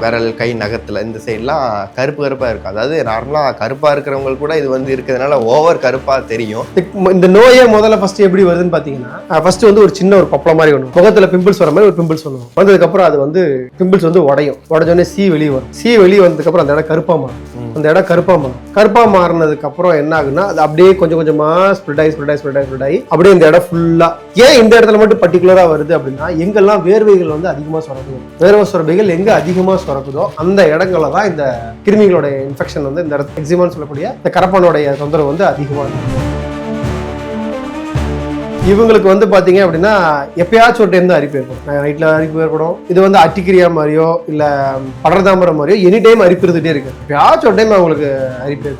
விரல் கை நகத்தில் இந்த சைட்லாம் கருப்பு கருப்பாக இருக்கும். அதாவது நார்மலாக கருப்பாக இருக்கிறவங்களுக்கு கூட இது வந்து இருக்கிறதுனால ஓவர் கருப்பாக தெரியும். இந்த நோயே முதல்ல ஃபர்ஸ்ட் எப்படி வருதுன்னு பார்த்தீங்கன்னா, ஃபர்ஸ்ட் வந்து ஒரு சின்ன ஒரு கொப்பளம் மாதிரி ஒன்று முகத்தில் பிம்பிள்ஸ் வர மாதிரி ஒரு பிம்பிள்ஸ் ஒன்று வந்ததுக்கப்புறம் அது வந்து பிம்பிள்ஸ் வந்து உடஞ்சோடனே சி வெளியே வரும். சி வெளியே வந்ததுக்கப்புறம் அந்த இடம் கருப்பாக மாறும். அந்த இடம் கருப்பாக மாறினதுக்கு அப்புறம் என்ன ஆகுன்னா அது அப்படியே கொஞ்சம் கொஞ்சமாக ஸ்ப்ரெட் ஆகி அப்படியே இந்த இடம் ஃபுல்லாக ஏன் இந்த இடத்துல மட்டும் பர்டிகுலராக வருது அப்படின்னா, எங்கெல்லாம் வேர்வைகள் வந்து அதிகமாக சுரக்குதோ, வேர்வை சுரப்பிகள் எங்கே அதிகமாக சுரக்குதோ அந்த இடங்கள்ல தான் இந்த கிருமிகளோட இன்ஃபெக்ஷன் வந்து இந்த எக்ஸிமான்னு சொல்லக்கூடிய இந்த கரப்பானுடைய தொந்தரவு வந்து அதிகமாக இருக்கும். இவங்களுக்கு வந்து பார்த்தீங்க அப்படின்னா எப்பயாச்சும் ஒரு டைம் தான் அரிப்பு ஏற்படும். நைட்டில் அரிப்பு ஏற்படும். இது வந்து அட்டிக்கிரியா மாதிரியோ இல்லை படர்தாமரை மாதிரியோ எனி டைம் அரிப்பு இருந்துகிட்டே இருக்கு. எப்பயாச்சும் ஒரு டைம் அவங்களுக்கு அரிப்பு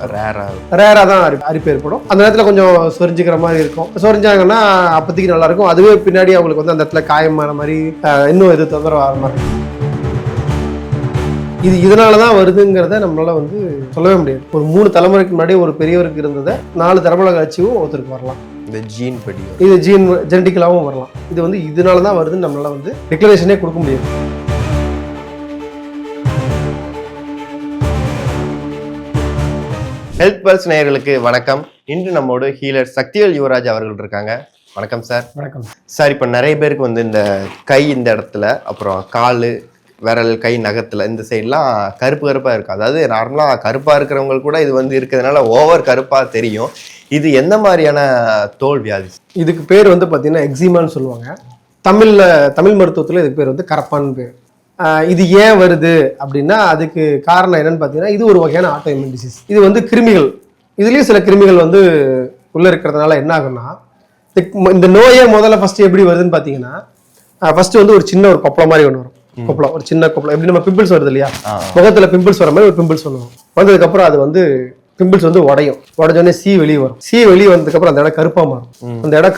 ரேராக தான் அரிப்பு ஏற்படும். அந்த நேரத்தில் கொஞ்சம் சொரிஞ்சிக்கிற மாதிரி இருக்கும். சொரிஞ்சாங்கன்னா அப்போதைக்கு நல்லா இருக்கும். அதுவே பின்னாடி அவங்களுக்கு வந்து அந்த இடத்துல காயமான மாதிரி இன்னும் எது தொந்தரவு ஆகிற மாதிரி இருக்கும். இதனால தான் வருதுங்கிறத நம்மளால வந்து சொல்லவே முடியாது. ஒரு 3 தலைமுறைக்கு முன்னாடி ஒரு பெரியவருக்கு இருந்ததை 4 தலைமுறை கழிச்சும் ஒருத்தருக்கு வரலாம். இந்த ஜீன் படி இது ஜெனடிக்கலாகவும் வரலாம். இது வந்து இதனால தான் வருதுன்னு நம்மளால வந்து டிக்ளரேஷனே கொடுக்க முடியாது. ஹெல்த் பல்ஸ் நேயர்களுக்கு வணக்கம். இன்று நம்மோடு ஹீலர் சக்திவேல் யுவராஜ் அவர்கள் இருக்காங்க. வணக்கம் சார். வணக்கம் சார். இப்போ நிறைய பேருக்கு வந்து இந்த கை இந்த இடத்துல, அப்புறம் கால் விரல் கை நகத்தில் இந்த சைட்லாம் கருப்பு கருப்பாக இருக்கும். அதாவது நார்மலாக கருப்பாக இருக்கிறவங்களுக்கு கூட இது வந்து இருக்கிறதுனால ஓவர் கருப்பாக தெரியும். இது எந்த மாதிரியான தோல் வியாதி? இதுக்கு பேர் வந்து பார்த்தீங்கன்னா எக்ஸிமான்னு சொல்லுவாங்க. தமிழ் மருத்துவத்தில் இதுக்கு பேர் வந்து கரப்பான்னு பேர். இது ஏன் வருது அப்படின்னா அதுக்கு காரணம் என்னன்னு பார்த்தீங்கன்னா, இது ஒரு வகையான ஆட்டோ இம்யூன் டிசீஸ். இது வந்து கிருமிகள், இதுலேயும் சில கிருமிகள் வந்து உள்ளே இருக்கிறதுனால என்ன ஆகுன்னா, இந்த நோயே முதல்ல ஃபர்ஸ்ட் எப்படி வருதுன்னு பார்த்தீங்கன்னா, ஃபர்ஸ்ட் வந்து ஒரு சின்ன ஒரு கொப்பளம் மாதிரி ஒன்று வரும். ஒரு சின்ன கொப்பளம், எப்படி நம்ம பிம்பிள்ஸ் வருது இல்லையா, முகத்துல பிம்பிள்ஸ் வர மாதிரி ஒரு பிம்பிள்ஸ் ஒன்று வந்ததுக்கு அப்புறம் அது வந்து பிம்பிள்ஸ் வந்து உடஞ்சோடனே சி வெளியே வரும். சி வெளியே வந்ததுக்கு அப்புறம் அந்த இடம் கருப்பா மாறும். அந்த இடம்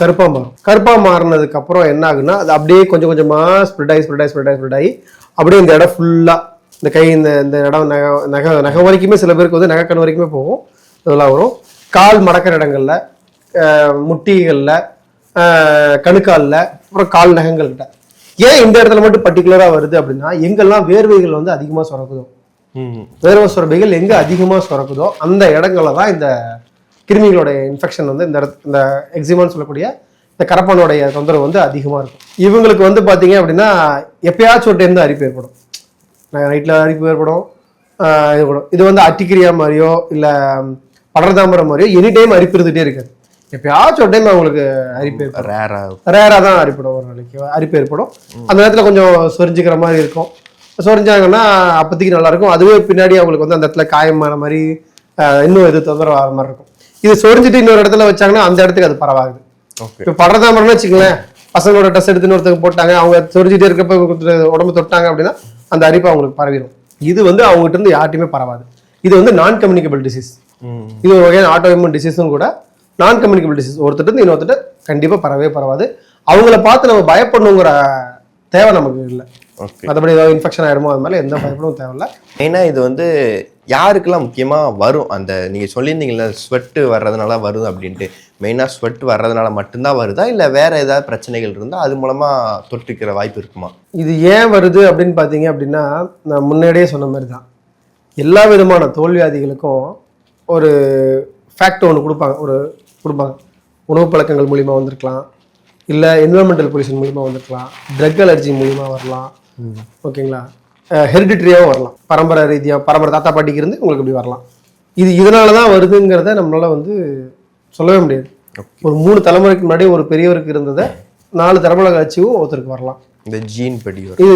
கருப்பா மாறினதுக்கு அப்புறம் என்ன ஆகுன்னா அது அப்படியே கொஞ்சம் கொஞ்சமா ஸ்ப்ரெட் ஆகி அப்படியே இந்த இடம் ஃபுல்லா இந்த கை இந்த இடம் நகை வரைக்குமே, சில பேருக்கு வந்து நகைக்கண் வரைக்குமே போகும். இதெல்லாம் வரும். கால் மடக்கிற இடங்கள்ல, முட்டிகள்ல, கணுக்கால்ல, அப்புறம் கால் நகங்கள் கிட்ட. ஏன் இந்த இடத்துல மட்டும் பர்டிகுலரா வருது அப்படின்னா, எங்கெல்லாம் வேர்வைகள் வந்து அதிகமா சுரக்குதோ, வேர்வை சுரப்பிகள் எங்க அதிகமா சுரக்குதோ அந்த இடங்கள்ல தான் இந்த கிருமிகளோட இன்ஃபெக்ஷன் வந்து இந்த எக்ஸிமான்னு சொல்லக்கூடிய இந்த கரப்பானுடைய தொந்தரவு வந்து அதிகமா இருக்கும். இவங்களுக்கு வந்து பாத்தீங்க அப்படின்னா எப்பயாச்சும் ஒரு டைம் தான் அரிப்பு ஏற்படும். நைட்ல அரிப்பு ஏற்படும். இது வந்து அட்டிக்கிரியா மாதிரியோ இல்ல படர்தாமரை மாதிரியோ எனி டைம் அரிப்பு இருந்துகிட்டே இருக்காது. எப்பயாச்சும் ஒரு டைம் அவங்களுக்கு அரிப்பு ரேராக தான் அரிப்படும். ஒரு நாளைக்கு அரிப்பு ஏற்படும். அந்த நேரத்தில் கொஞ்சம் சொரிஞ்சிக்கிற மாதிரி இருக்கும். சொரிஞ்சாங்கன்னா அப்போதைக்கு நல்லா இருக்கும். அதுவே பின்னாடி அவங்களுக்கு வந்து அந்த இடத்துல காயமான மாதிரி இன்னும் எது தொந்தரவு ஆகிற மாதிரி இருக்கும். இது சொரிஞ்சிட்டு இன்னொரு இடத்துல வச்சாங்கன்னா அந்த இடத்துக்கு அது பரவாகுது. இப்போ படர்தாமரைன்னு வச்சுக்கங்களேன், பசங்களோட ட்ரெஸ் எடுத்து இன்னொருத்தருக்கு போட்டாங்க, அவங்க சொரிஞ்சிட்டே இருக்கப்ப உடம்பு தொட்டாங்க அப்படின்னா அந்த அரிப்பு அவங்களுக்கு பரவிடும். இது வந்து அவங்ககிட்ட இருந்து யார்ட்டையுமே பரவாது. இது வந்து நான் கம்யூனிகபிள் டிசீஸ். இது ஒரு வகையான ஆட்டோ இம்யூன் டிசீஸும் கூட. நான் கம்யூனிகபிள் டிசீஸ் ஒருத்தர் இன்னொருத்தர் கண்டிப்பா பரவாது. அவங்கள பார்த்து நம்ம பயப்படணுங்கிற தேவை நமக்கு இல்லை. மற்றபடி ஏதாவது இன்ஃபெக்ஷன் ஆயிடுமோ அது மாதிரி எந்த பயப்படவும் தேவையில்லை. ஏன்னா இது வந்து யாருக்கெல்லாம் முக்கியமா வரும், அந்த நீங்க சொல்லியிருந்தீங்களா ஸ்வெட்டு வர்றதுனால வரும் அப்படின்ட்டு, மெயினா ஸ்வெட் வர்றதுனால மட்டும்தான் வருதா இல்லை வேற ஏதாவது பிரச்சனைகள் இருந்தால் அது மூலமா தொற்றுக்கிற வாய்ப்பு இருக்குமா? இது ஏன் வருது அப்படின்னு பார்த்தீங்க அப்படின்னா, நான் முன்னாடியே சொன்ன மாதிரி தான், எல்லா விதமான தோல்வியாதிகளுக்கும் ஒரு ஃபேக்ட் ஒன்று கொடுப்பாங்க. உணவு பழக்கங்கள் மூலிமா வந்திருக்கலாம், இல்லை என்விரான்மெண்டல் பொல்யூஷன் மூலிமா வந்திருக்கலாம், ட்ரக் அலர்ஜி மூலிமா வரலாம், ஓகேங்களா, ஹெரிடிட்ரியாகவும் வரலாம், பரம்பரை ரீதியாக பரம்பரை தாத்தா பாட்டிக்கு இருந்து உங்களுக்கு இப்படி வரலாம். இதனால தான் வருதுங்கிறத நம்மளால வந்து சொல்லவே முடியாது. ஒரு 3 தலைமுறைக்கு முன்னாடி ஒரு பெரியவருக்கு இருந்ததை 4 தலைமுறை கழிச்சும் ஒருத்தருக்கு வரலாம். இந்த ஜீன் படி இது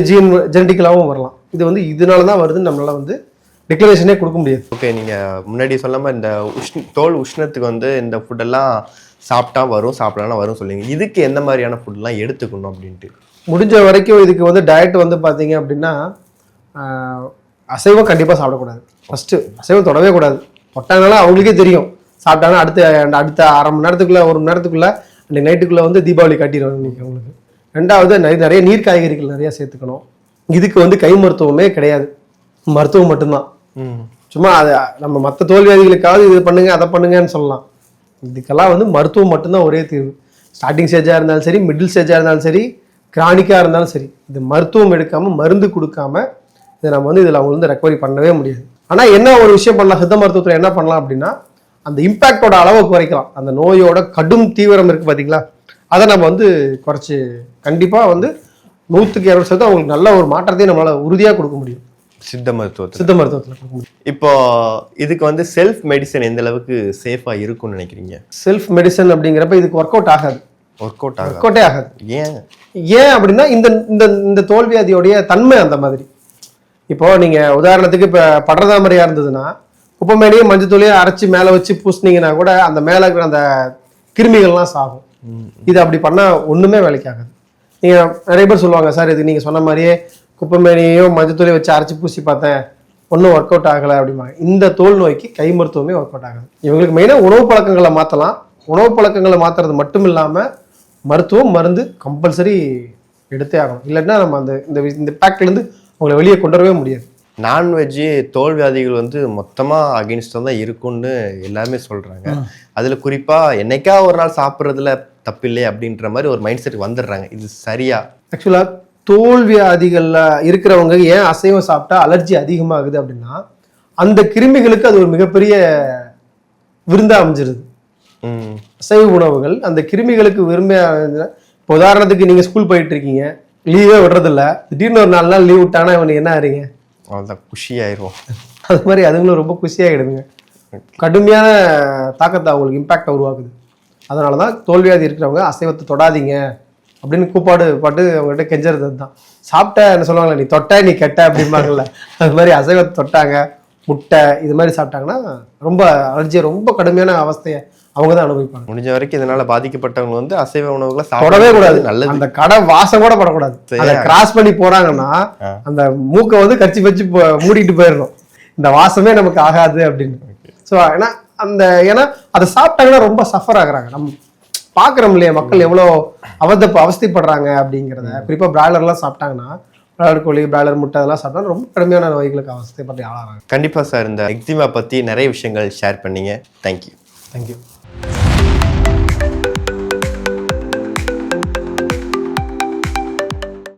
ஜெனடிக்கலாகவும் வரலாம். இது வந்து இதனால தான் வருதுன்னு நம்மளால வந்து டிக்ளரேஷனே கொடுக்க முடியாது. ஓகே, நீங்கள் முன்னாடி சொல்லாமல் இந்த தோல் உஷ்ணத்துக்கு வந்து இந்த ஃபுட்டெல்லாம் சாப்பிட்டா வரும், சாப்பிடலாம் வரும் சொல்லுங்க. இதுக்கு எந்த மாதிரியான ஃபுட்லாம் எடுத்துக்கணும் அப்படின்ட்டு? முடிஞ்ச வரைக்கும் இதுக்கு வந்து டயட் வந்து பார்த்தீங்க அப்படின்னா, அசைவம் கண்டிப்பாக சாப்பிடக்கூடாது. ஃபஸ்ட்டு அசைவம் தொடவே கூடாது. தொட்டாங்கனால அவங்களுக்கே தெரியும். சாப்பிட்டாங்கன்னா அடுத்த அரை மணி நேரத்துக்குள்ளே 1 மணி நேரத்துக்குள்ளே அன்றைக்கி நைட்டுக்குள்ளே வந்து தீபாவளி காட்டிடுவாங்க இன்னைக்கு அவங்களுக்கு. 2வது நிறைய நீர் காய்கறிகள் நிறையா சேர்த்துக்கணும். இதுக்கு வந்து கை மருத்துவமே கிடையாது, மருத்துவம் மட்டும்தான். சும்மா அது நம்ம மற்ற தோல்வியாதிகளுக்காவது இது பண்ணுங்க அதை பண்ணுங்கன்னு சொல்லலாம். இதுக்கெல்லாம் வந்து மருத்துவம் மட்டும்தான் ஒரே தீர்வு. ஸ்டார்டிங் ஸ்டேஜாக இருந்தாலும் சரி, மிடில் ஸ்டேஜாக இருந்தாலும் சரி, கிரானிக்காக இருந்தாலும் சரி, இது மருத்துவம் எடுக்காமல் மருந்து கொடுக்காம இதை நம்ம வந்து இதில் அவங்க வந்து ரெக்கவரி பண்ணவே முடியாது. ஆனால் என்ன ஒரு விஷயம் பண்ணலாம், சித்த மருத்துவத்தில் என்ன பண்ணலாம் அப்படின்னா, அந்த இம்பேக்டோட அளவை குறைக்கலாம். அந்த நோயோட கடும் தீவிரம் இருக்குது பார்த்தீங்களா, அதை நம்ம வந்து குறைச்சி கண்டிப்பாக வந்து 100% அவங்களுக்கு நல்ல ஒரு மாற்றத்தையும் நம்மளால் உறுதியாக கொடுக்க முடியும் சித்த மருத்துவத்தில் கொடுக்க முடியும். இப்போ இதுக்கு வந்து செல்ஃப் மெடிசன் எந்த அளவுக்கு சேஃபா இருக்கும்னு நினைக்கிறீங்க? செல்ஃப் மெடிசன் அப்படிங்கிறப்ப இதுக்கு ஒர்க் அவுட்டே ஆகாது. ஏன் அப்படின்னா இந்த இந்த இந்த தோல்வியாதியோடைய தன்மை அந்த மாதிரி. இப்போ நீங்க உதாரணத்துக்கு இப்போ படர்தாமரையா இருந்ததுன்னா குப்பைமேனியும் மஞ்சத்தூளையும் அரைச்சி மேலே வச்சு பூசினீங்கன்னா கூட அந்த மேலே இருக்கிற அந்த கிருமிகள்லாம் சாகும். இது அப்படி பண்ணா ஒண்ணுமே வேலைக்கு ஆகாது. நீங்க நிறைய பேர் சொல்லுவாங்க, சார் இது நீங்க சொன்ன மாதிரியே குப்பைமேனியும் மஞ்சத்தூளையும் வச்சு அரைச்சி பூசி பார்த்தேன், ஒன்றும் ஒர்க் அவுட் ஆகலை அப்படிமா. இந்த தோல் நோய்க்கு கை மருத்துவமே ஒர்க் அவுட் ஆகாது. இவங்களுக்கு மெயினாக உணவு பழக்கங்களை மாற்றலாம். உணவு பழக்கங்களை மாற்றுறது மட்டும் இல்லாமல் மருத்துவம் மருந்து கம்பல்சரி எடுத்தே ஆகணும். இல்லைன்னா நம்ம அந்த இந்த பேக்லேருந்து அவங்களை வெளியே கொண்டு வரவே முடியாது. நான்வெஜ்ஜு தோல்வியாதிகள் வந்து மொத்தமாக அகெயின்ஸ்டாக தான் இருக்குன்னு எல்லாருமே சொல்கிறாங்க. அதில் குறிப்பாக என்னைக்கா ஒரு நாள் சாப்பிட்றதுல தப்பில்லை அப்படின்ற மாதிரி ஒரு மைண்ட் செட் வந்துடுறாங்க. இது சரியா? ஆக்சுவலாக தோல்வியாதிகளில் இருக்கிறவங்க ஏன் அசைவம் சாப்பிட்டா அலர்ஜி அதிகமாகுது அப்படின்னா, அந்த கிருமிகளுக்கு அது ஒரு மிகப்பெரிய விருந்தா அமைஞ்சிருது. அசைவ உணவுகள் அந்த கிருமிகளுக்கு இப்போ உதாரணத்துக்கு நீங்கள் ஸ்கூல் போயிட்டு இருக்கீங்க, லீவே விடுறதில்ல, திடீர்னு ஒரு 4 நாள் லீவ் விட்டானா இவனுக்கு என்ன ஆறீங்க? அவ்வளோதான், குஷியாயிரும். அது மாதிரி அதுங்களும் ரொம்ப குஷியாகிடுதுங்க. கடுமையான தாக்கத்தை அவங்களுக்கு இம்பேக்டை உருவாக்குது. அதனால தான் தோல்வியாதி இருக்கிறவங்க அசைவத்தை தொடாதீங்க அப்படின்னு கூப்பாடு பாட்டு அவங்ககிட்ட கெஞ்சறது. தான் சாப்பிட்ட என்ன சொல்லுவாங்களே, நீ தொட்ட நீ கெட்ட அப்படிம்பாங்கல்ல, அது மாதிரி அசைவத்தை தொட்டாங்க, முட்டை இது மாதிரி சாப்பிட்டாங்கன்னா ரொம்ப அலர்ஜியை ரொம்ப கடுமையான அவஸ்தையை அவங்க தான் அனுபவிப்பாங்க. முடிஞ்ச வரைக்கும் இதனால பாதிக்கப்பட்டவங்க வந்து அசைவ உணவுகளை தொடவே கூடாது. நல்லது. அந்த கடை வாசம் கூட படக்கூடாது. அதை கிராஸ் பண்ணி போறாங்கன்னா அந்த மூக்கை வந்து கச்சி வச்சு மூடிட்டு போயிடணும், இந்த வாசமே நமக்கு ஆகாது அப்படின்னு. ஸோ ஏன்னா அதை சாப்பிட்டாங்கன்னா ரொம்ப சஃபர் ஆகுறாங்க. நம்ம பாக்குறோம் இல்லையா மக்கள் எவ்வளோ அவஸ்தைப்படுறாங்க அப்படிங்கிறத. குறிப்பா பிராய்லர்லாம் சாப்பிட்டாங்கன்னா, பிராய்லர் கோழி, பிராய்லர் முட்டை அதெல்லாம் சாப்பிட்டா ரொம்ப கடுமையான நோய்களுக்கு அவஸ்தைப்பட்டு ஆளாகிறாங்க. கண்டிப்பா சார், இந்த எக்ஸிமா பத்தி நிறைய விஷயங்கள் ஷேர் பண்ணீங்க. தேங்க்யூ.